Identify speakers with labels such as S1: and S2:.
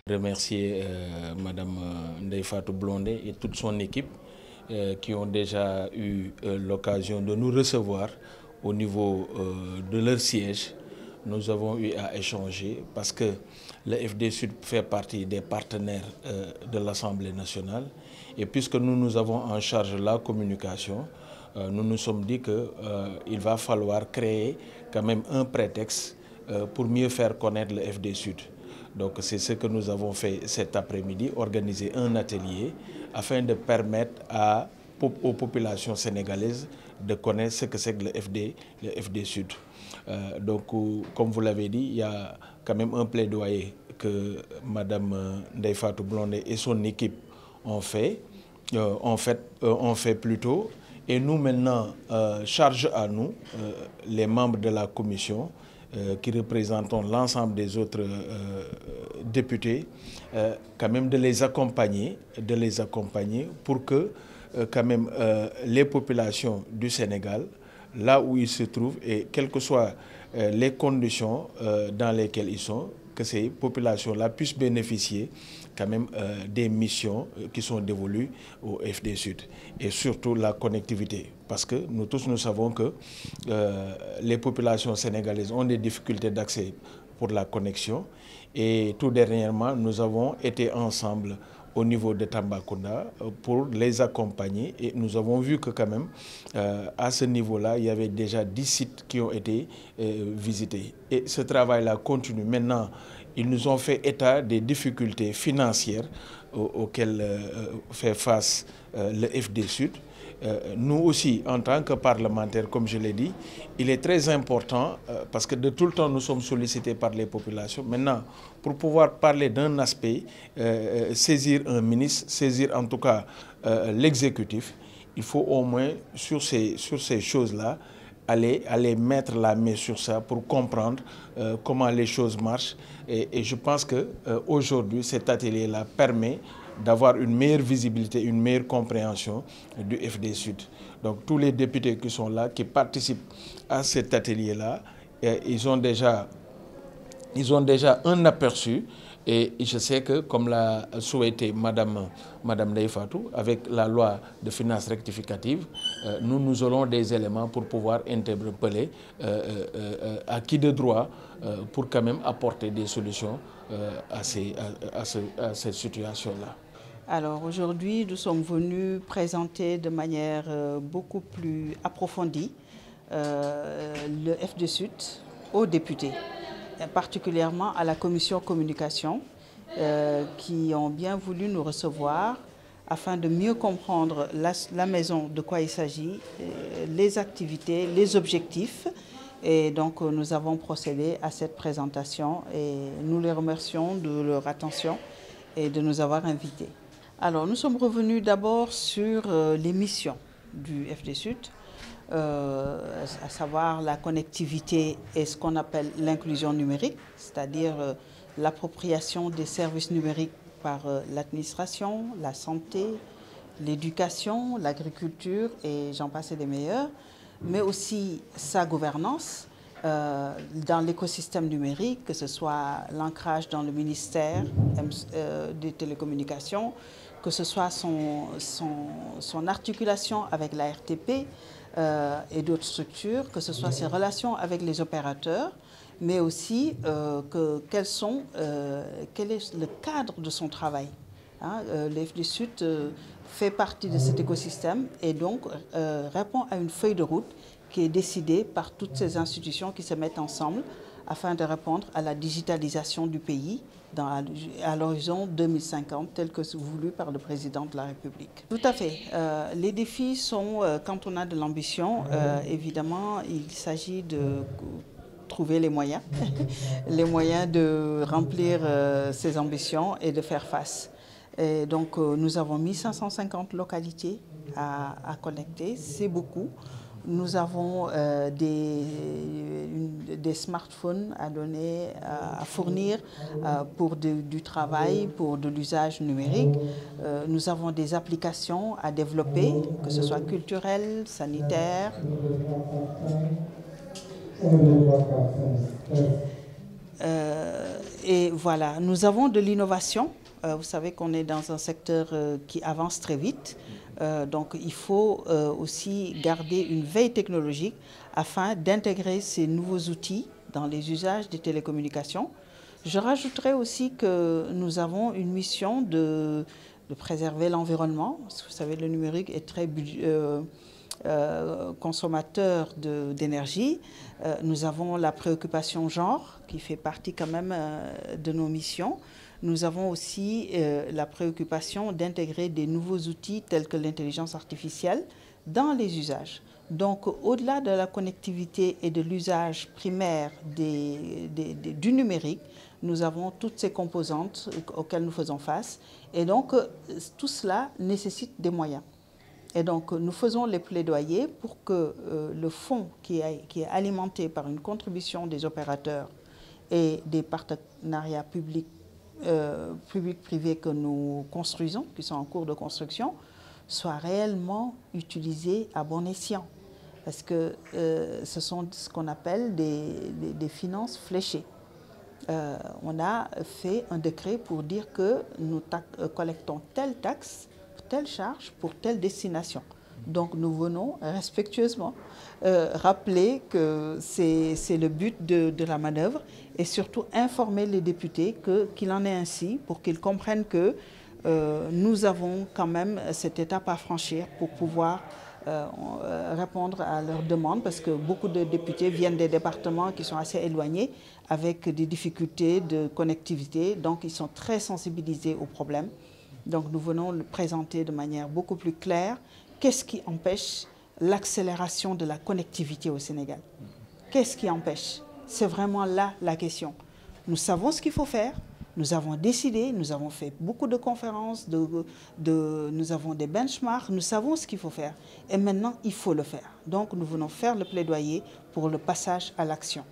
S1: Remercier Madame Ndeye Fatou Blondin et toute son équipe qui ont déjà eu l'occasion de nous recevoir au niveau de leur siège. Nous avons eu à échanger parce que le FD Sud fait partie des partenaires de l'Assemblée nationale et puisque nous avons en charge la communication, nous nous sommes dit qu'il va falloir créer quand même un prétexte pour mieux faire connaître le FD Sud. Donc c'est ce que nous avons fait cet après-midi, organiser un atelier afin de permettre aux populations sénégalaises de connaître ce que c'est que le FD Sud. Donc comme vous l'avez dit, il y a quand même un plaidoyer que Madame Ndeye Fatou Blondin et son équipe ont fait plutôt. Et nous maintenant, charge à nous, les membres de la commission, qui représentons l'ensemble des autres députés, quand même de les accompagner pour que quand même les populations du Sénégal, là où ils se trouvent et quelles que soient les conditions dans lesquelles ils sont, que ces populations-là puissent bénéficier quand même des missions qui sont dévolues au FD Sud et surtout la connectivité. Parce que nous tous nous savons que les populations sénégalaises ont des difficultés d'accès pour la connexion et tout dernièrement nous avons été ensemble au niveau de Tambacounda pour les accompagner et nous avons vu que quand même à ce niveau-là il y avait déjà 10 sites qui ont été visités et ce travail-là continue. Maintenant ils nous ont fait état des difficultés financières auxquelles fait face le FD Sud. Nous aussi, en tant que parlementaires, comme je l'ai dit, il est très important parce que de tout le temps nous sommes sollicités par les populations. Maintenant, pour pouvoir parler d'un aspect, saisir un ministre, saisir en tout cas l'exécutif, il faut au moins sur ces choses-là aller mettre la main sur ça pour comprendre comment les choses marchent. Et je pense qu'aujourd'hui, cet atelier-là permet d'avoir une meilleure visibilité, une meilleure compréhension du FD Sud. Donc tous les députés qui sont là, qui participent à cet atelier-là, ils ont déjà un aperçu et je sais que comme l'a souhaité Madame Ndeye Fatou, avec la loi de finances rectificative, nous aurons des éléments pour pouvoir interpeller à qui de droit pour quand même apporter des solutions à cette situation-là.
S2: Alors aujourd'hui, nous sommes venus présenter de manière beaucoup plus approfondie le FD Sud aux députés, particulièrement à la commission communication, qui ont bien voulu nous recevoir afin de mieux comprendre la maison, de quoi il s'agit, les activités, les objectifs. Et donc nous avons procédé à cette présentation et nous les remercions de leur attention et de nous avoir invités. Alors nous sommes revenus d'abord sur les missions du FD Sud, à savoir la connectivité et ce qu'on appelle l'inclusion numérique, c'est-à-dire l'appropriation des services numériques par l'administration, la santé, l'éducation, l'agriculture et j'en passe et des meilleurs, mais aussi sa gouvernance dans l'écosystème numérique, que ce soit l'ancrage dans le ministère des télécommunications, que ce soit son articulation avec la RTP et d'autres structures, que ce soit ses relations avec les opérateurs, mais aussi quel est le cadre de son travail. Hein, le FD Sud fait partie de cet écosystème et donc répond à une feuille de route qui est décidée par toutes ces institutions qui se mettent ensemble afin de répondre à la digitalisation du pays à l'horizon 2050, tel que voulu par le président de la République. Tout à fait. Les défis sont, quand on a de l'ambition, évidemment, il s'agit de trouver les moyens, les moyens de remplir ces ambitions et de faire face. Et donc, nous avons mis 550 localités à connecter, c'est beaucoup. Nous avons des smartphones à donner, à fournir pour du travail, pour de l'usage numérique. Nous avons des applications à développer, que ce soit culturelles, sanitaires. Et voilà, nous avons de l'innovation. Vous savez qu'on est dans un secteur qui avance très vite. Donc il faut aussi garder une veille technologique afin d'intégrer ces nouveaux outils dans les usages des télécommunications. Je rajouterai aussi que nous avons une mission de préserver l'environnement. Parce que vous savez, le numérique est très consommateur d'énergie. Nous avons la préoccupation genre qui fait partie quand même de nos missions. Nous avons aussi la préoccupation d'intégrer des nouveaux outils tels que l'intelligence artificielle dans les usages. Donc, au-delà de la connectivité et de l'usage primaire du numérique, nous avons toutes ces composantes auxquelles nous faisons face. Et donc, tout cela nécessite des moyens. Et donc, nous faisons les plaidoyers pour que le fonds qui est alimenté par une contribution des opérateurs et des partenariats publics-privés que nous construisons, qui sont en cours de construction, soit réellement utilisé à bon escient. Parce que ce sont ce qu'on appelle des finances fléchées. On a fait un décret pour dire que nous collectons telle taxe, telle charge pour telle destination. Donc nous venons respectueusement rappeler que c'est le but de la manœuvre et surtout informer les députés qu'il en est ainsi pour qu'ils comprennent que nous avons quand même cette étape à franchir pour pouvoir répondre à leurs demandes parce que beaucoup de députés viennent des départements qui sont assez éloignés avec des difficultés de connectivité, donc ils sont très sensibilisés aux problèmes. Donc nous venons le présenter de manière beaucoup plus claire. Qu'est-ce qui empêche l'accélération de la connectivité au Sénégal? Qu'est-ce qui empêche? C'est vraiment là la question. Nous savons ce qu'il faut faire. Nous avons décidé, nous avons fait beaucoup de conférences, nous avons des benchmarks, nous savons ce qu'il faut faire. Et maintenant, il faut le faire. Donc, nous venons faire le plaidoyer pour le passage à l'action.